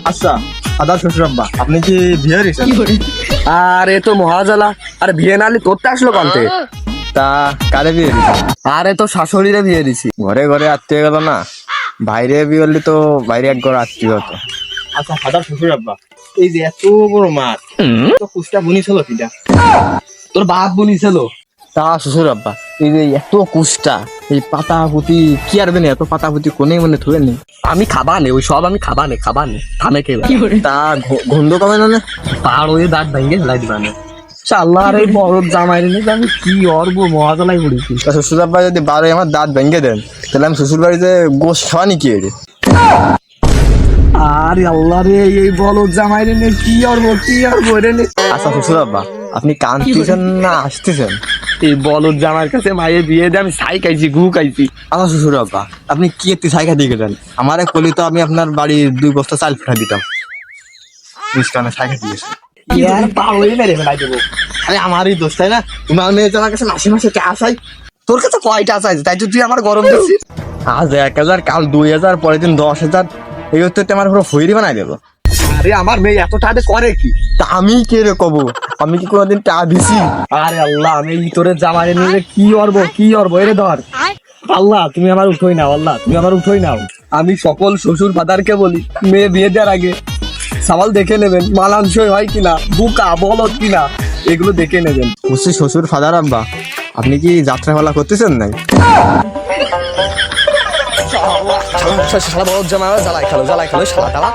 আচ্ছা আদার শ্বশুর আব্বা, আপনি কি বিয়ে হয়েছেন? আরে তো মহাজালা। আরে বিয়ে নালি তোরতে আসলো কান্তে। তা কারে বিয়ে দিয়েছেন? আরে তো শাশুড়িরে বিয়ে দিছি। ঘরে ঘরে আত্মীয় গেল না, বাইরে বিয়ে হলে তো বাইরে এক ঘর আত্মীয় হতো। আচ্ছা আদার শ্বশুর আব্বা, এই যে এত বড় মাছ, তো কুষ্টা বুনি ছিল কিটা? তোর বাপ বলিছিল। তা শ্বশুর আব্বা, এই যে এত কুষ্টা, এই পাতা পুতি কি আর বেনে, এত পাতা পুতি কোনে মনে থুয়ে নি? আমি খাবা নে, ওই সব আমি খাবা নে থামে খেলা। তা গন্ধ কবে না? পার ওই দাঁত ভেঙে ফেলাই দিবা না। আল্লাহ রে বড় জামাই রে আমি কি অর্ব মহাজালাই পড়েছি। তা শ্বশুর আব্বা যদি বারো আমার দাঁত ভেঙে দেন, তাহলে আমি শ্বশুর বাড়িতে গোশ খাওয়া নি কি রে? আরে আল্লাহ রে এই বলো জামাই রে কি অর্ব রে। আচ্ছা শ্বশুর আব্বা, আপনি কাঁদতেছেন না আসতেছেন? এই বলদ জামাইয়ের কাছে মায়ের বিয়ে দিয়ে আমি ছাই খাইছি, গু খাইছি। আচ্ছা শ্বশুর আব্বা, আপনি কি একটি সাইকা দিয়ে গেলেন? আমার এক কলি তো আমি আপনার বাড়ির 2 বস্তা চাল ফেটা দিতাম। মিষ্টানে সাইকা দিয়েছে। পাড়ই মেরে ফেলাই দেবো। আরে আমারই দোষ, তাই না? তোমার মেয়ে তো আমার কাছে মাসে মাসে টাকা চাই। তোর কাছে কয়টা চাইছে তাই তো তুই আমার গরম দিচ্ছিস। আজ 1000, কাল 2000, পরের দিন 10,000, এই হচ্ছে আমার পুরো ফইরি বানাই দেবো। আরে আমার মেয়ে এত টাকা করে কি? তা আমি কে রে কব? আমি কি কোনোদিন টাকা দিছি? আরে আল্লাহ আমি তোরে জামাই নিলে কি অর্ব এরে ধর। আল্লাহ তুমি আমার উঠোই নাও, আল্লাহ তুমি আমার উঠোই নাও। আমি সকল শ্বশুর ফাদারকে বলি মেয়ে বিয়ে দেওয়ার আগে সওয়াল দেখে নেবেন, মানানসই হয় কিনা, বুকা বলদ কিনা, এগুলো দেখে নেবেন। বুঝছি শ্বশুর ফাদার আব্বা, আপনি কি যাত্রাপালা করতেছেন নাই? শালা বলদ জামাই জ্বালাই খেলো শালা